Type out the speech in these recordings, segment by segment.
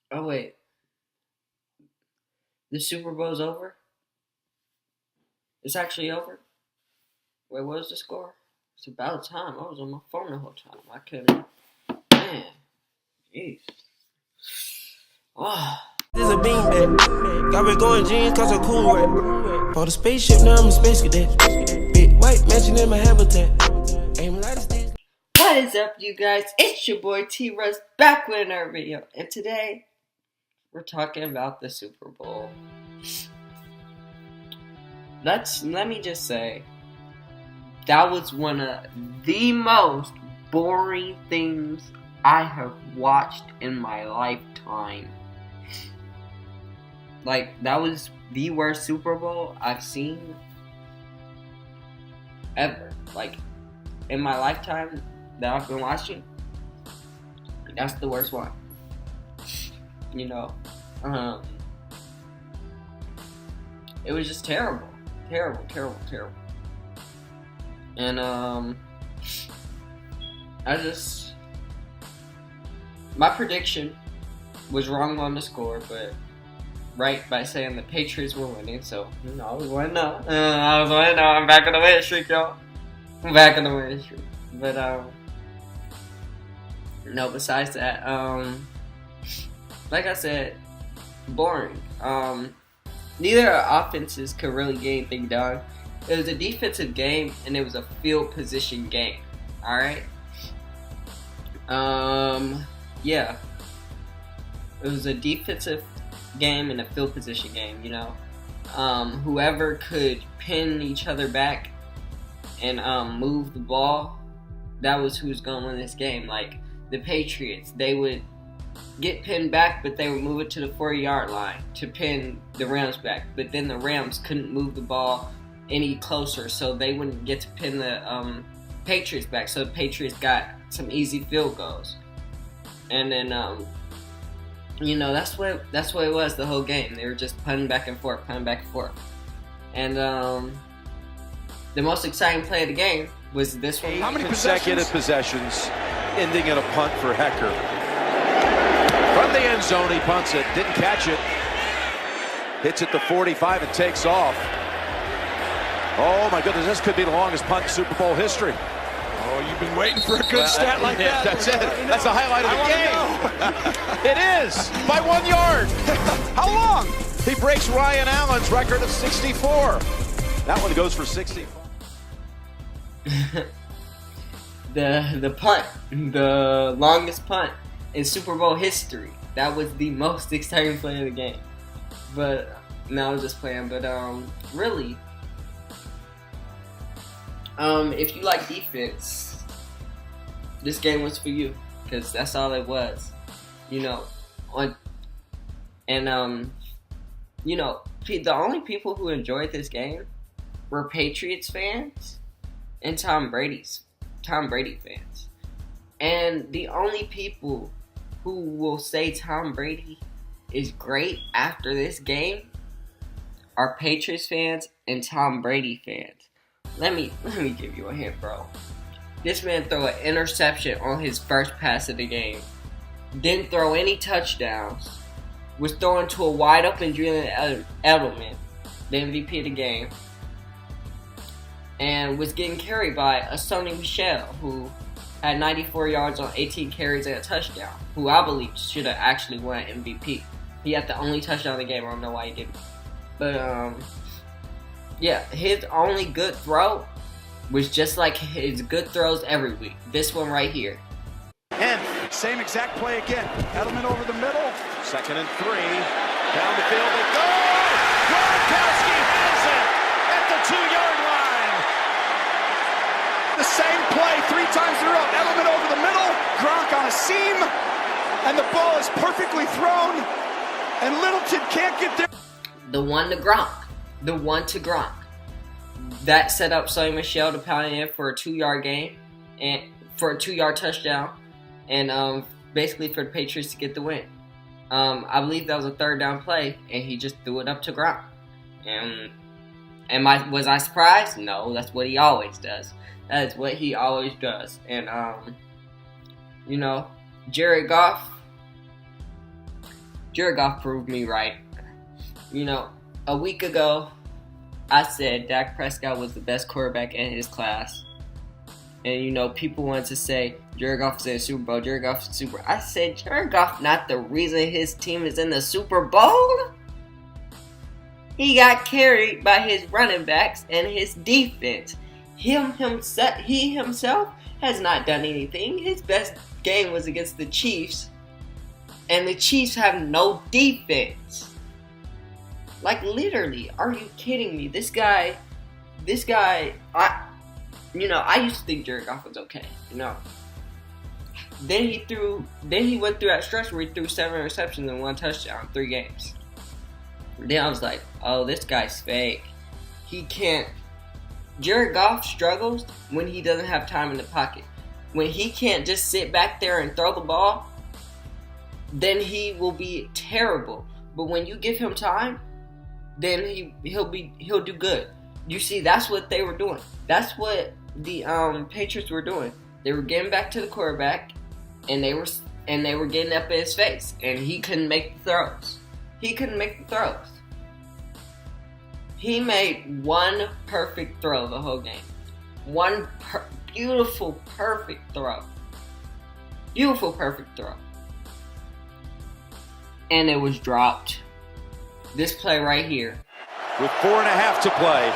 Oh wait, the Super Bowl's over? It's actually over? Wait, what was the score? It's about time. I was on my phone the whole time. I couldn't. Man, jeez. Oh. This is a beanbag. Got me going jeans cause I'm cool rap. For the spaceship, now I'm a space cadet. Big white mansion in my habitat. Aim light as this. What is up, you guys? It's your boy T-Russ back with another video. And today, we're talking about the Super Bowl. Let me just say, that was one of the most boring things I have watched in my lifetime. Like, that was the worst Super Bowl I've seen ever. Like, in my lifetime that I've been watching, that's the worst one. You know, it was just terrible. Terrible. And, my prediction was wrong on the score, but right by saying the Patriots were winning, so, you know, I was winning up. I'm back on the winning streak, y'all. I'm back on the winning streak. But, no, besides that, like I said, boring. Neither offenses could really get anything done. It was a defensive game, and it was a field position game. Alright? Yeah. It was a defensive game and a field position game, you know. Whoever could pin each other back and move the ball, that was who was going to win this game. Like, the Patriots, they would get pinned back, but they would move it to the 4-yard line to pin the Rams back. But then the Rams couldn't move the ball any closer, so they wouldn't get to pin the Patriots back. So the Patriots got some easy field goals. And then, you know, that's what it was the whole game. They were just punting back and forth. And the most exciting play of the game was this one. How many consecutive possessions ending in a punt for Hecker? From the end zone, he punts it. Didn't catch it. Hits it to 45 and takes off. Oh, my goodness. This could be the longest punt in Super Bowl history. Oh, you've been waiting for a good stat like that. That's it. That's the highlight of the game. It is. By 1 yard. How long? He breaks Ryan Allen's record of 64. That one goes for 65. The punt, the longest punt in Super Bowl history. That was the most exciting play of the game. But no, I was just playing. But really, if you like defense, this game was for you, because that's all it was. You know, you know, the only people who enjoyed this game were Patriots fans and Tom Brady fans. And the only people who will say Tom Brady is great after this game are Patriots fans and Tom Brady fans. Let me give you a hint, bro. This man threw an interception on his first pass of the game. Didn't throw any touchdowns. Was throwing to a wide open Julian Edelman, the MVP of the game. And was getting carried by a Sony Michel, who had 94 yards on 18 carries and a touchdown, who I believe should have actually won MVP. He had the only touchdown of the game. I don't know why he didn't. But, yeah, his only good throw was just like his good throws every week. This one right here. And same exact play again. Edelman over the middle. 2nd and 3. Down the field they go. Gronkowski has it at the 2-yard line. The same play 3 times in a row. Edelman over the middle. Gronk on a seam. And the ball is perfectly thrown. And Littleton can't get there. The one to Gronk. That set up Sony Michel to pound it in for a 2-yard game, and for a 2-yard touchdown, and basically for the Patriots to get the win. I believe that was a 3rd down play, and he just threw it up to Gronk. And was I surprised? No, that's what he always does. That is what he always does. And you know, Jared Goff, Jared Goff proved me right. You know, a week ago, I said Dak Prescott was the best quarterback in his class. And, you know, people want to say, Jared Goff is in the Super Bowl, Jared Goff is Super Bowl. I said, Jared Goff not the reason his team is in the Super Bowl. He got carried by his running backs and his defense. He himself has not done anything. His best game was against the Chiefs. And the Chiefs have no defense. Like, literally, are you kidding me? This guy, I used to think Jared Goff was okay, you know. Then he went through that stretch where he threw 7 receptions and 1 touchdown in 3 games. Then I was like, oh, this guy's fake. He can't. Jared Goff struggles when he doesn't have time in the pocket. When he can't just sit back there and throw the ball, then he will be terrible. But when you give him time, then he'll do good. You see, that's what they were doing. That's what the Patriots were doing. They were getting back to the quarterback, and they were getting up in his face, and he couldn't make the throws. He made 1 perfect throw the whole game. 1 beautiful, perfect throw. Beautiful, perfect throw. And it was dropped. This play right here. With 4.5 to play.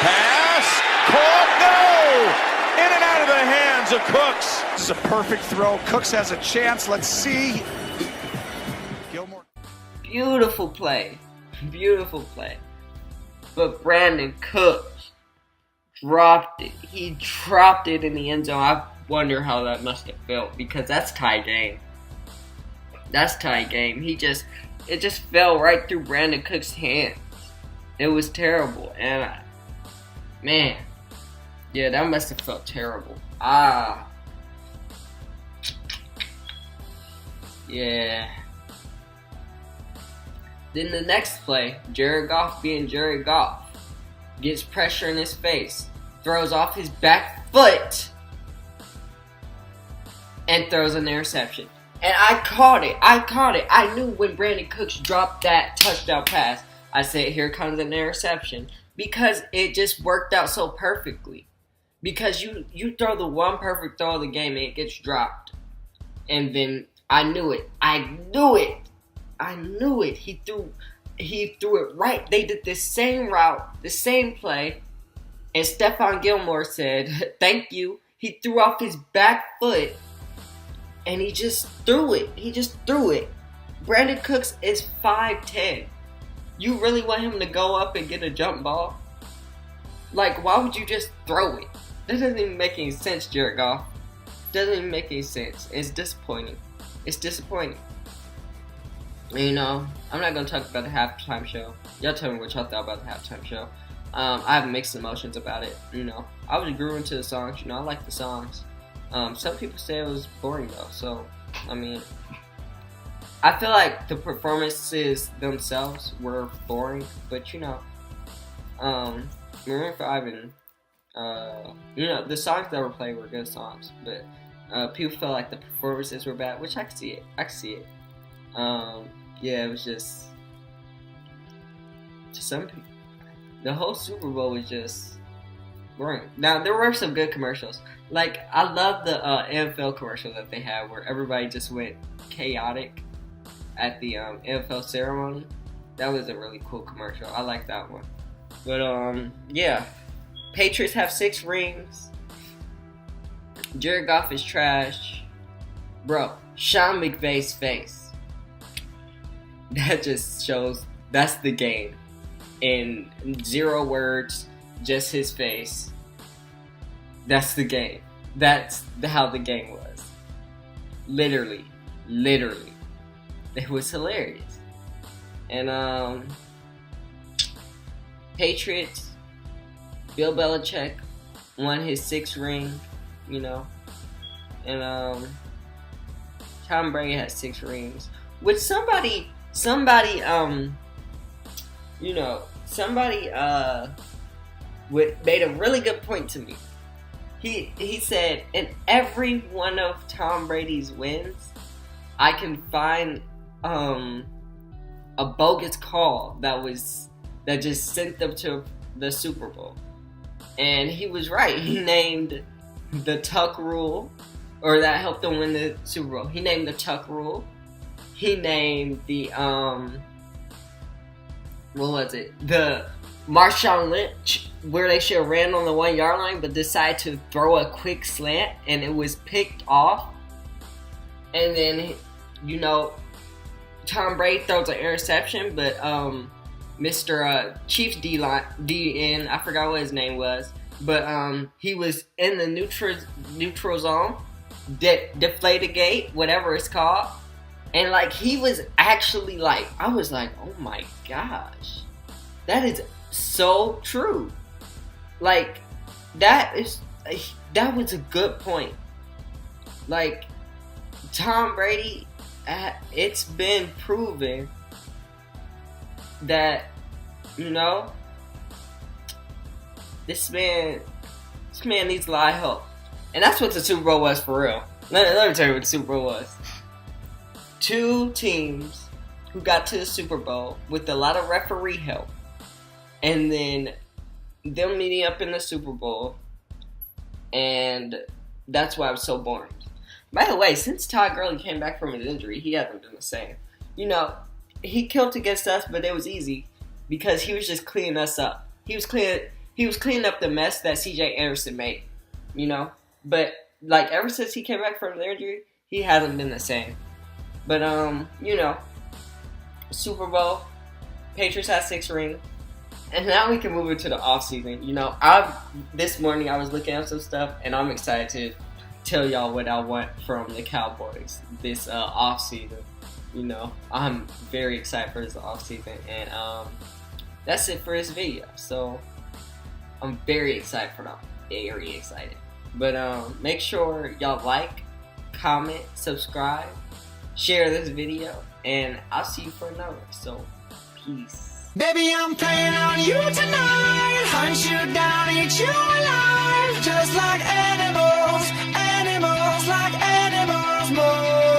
Pass. Caught. No! In and out of the hands of Cooks. This is a perfect throw. Cooks has a chance. Let's see. Gilmore. Beautiful play. Beautiful play. But Brandon Cooks dropped it. He dropped it in the end zone. I wonder how that must have felt, because that's tie game. That's tie game. It just fell right through Brandon Cooks' hands. It was terrible. And, man, yeah, that must have felt terrible. Yeah. Then the next play, Jared Goff being Jared Goff, gets pressure in his face, throws off his back foot, and throws an interception. And I caught it. I knew when Brandon Cooks dropped that touchdown pass, I said, here comes an interception. Because it just worked out so perfectly. Because you throw the 1 perfect throw of the game and it gets dropped. And then I knew it. He threw it right. They did the same route, the same play. And Stephon Gilmore said, thank you. He threw off his back foot. And he just threw it. Brandon Cooks is 5'10". You really want him to go up and get a jump ball? Like, why would you just throw it? That doesn't even make any sense, Jared Goff. Doesn't even make any sense. It's disappointing. You know, I'm not going to talk about the halftime show. Y'all tell me what y'all thought about the halftime show. I have mixed emotions about it, you know. I was grew into the songs, you know, I like the songs. Some people say it was boring though, so, I mean, I feel like the performances themselves were boring, but you know, Maroon 5 and, you know, the songs that were played were good songs, but, people felt like the performances were bad, which I can see it. Yeah, it was just, to some people, the whole Super Bowl was just boring. Now, there were some good commercials. Like, I love the NFL commercial that they had where everybody just went chaotic at the NFL ceremony. That was a really cool commercial. I like that one. But, yeah. Patriots have 6 rings. Jared Goff is trash. Bro, Sean McVay's face. That just shows that's the game. In 0 words, just his face. That's the game. That's how the game was. Literally. It was hilarious. And, Patriots, Bill Belichick won his 6th ring, you know. And, Tom Brady has 6 rings. Which somebody, you know, somebody, made a really good point to me. he said, in every one of Tom Brady's wins, I can find a bogus call that just sent them to the Super Bowl. And he was right. He named the Tuck rule, or that helped them win the Super Bowl. He named the Tuck rule. He named the what was it? The Marshawn Lynch, where they should have ran on the 1 yard line, but decided to throw a quick slant, and it was picked off. And then, you know, Tom Brady throws an interception, but Mr. Chiefs DN, I forgot what his name was, but he was in the neutral zone, deflated gate, whatever it's called, and like he was actually like, I was like, oh my gosh, that is so true. Like that was a good point. Like Tom Brady, it's been proven that, you know, this man needs a lot of help. And that's what the Super Bowl was for real. Let me tell you what the Super Bowl was. 2 teams who got to the Super Bowl with a lot of referee help. And then them meeting up in the Super Bowl. And that's why it was so boring. By the way, since Todd Gurley came back from his injury, he hasn't been the same. You know, he killed against us, but it was easy because he was just cleaning us up. He was cleaning up the mess that C.J. Anderson made, you know. But like ever since he came back from the injury, he hasn't been the same. But you know, Super Bowl, Patriots had 6 rings, and now we can move into the off season. You know, this morning I was looking at some stuff, and I'm excited to tell y'all what I want from the Cowboys this off season. You know, I'm very excited for this off season, and that's it for this video. So I'm very excited for that. Very excited. But make sure y'all like, comment, subscribe, share this video, and I'll see you for another. So peace. Baby, I'm playing on you tonight. Hunt you down, eat you alive. Just like animals, like animals more.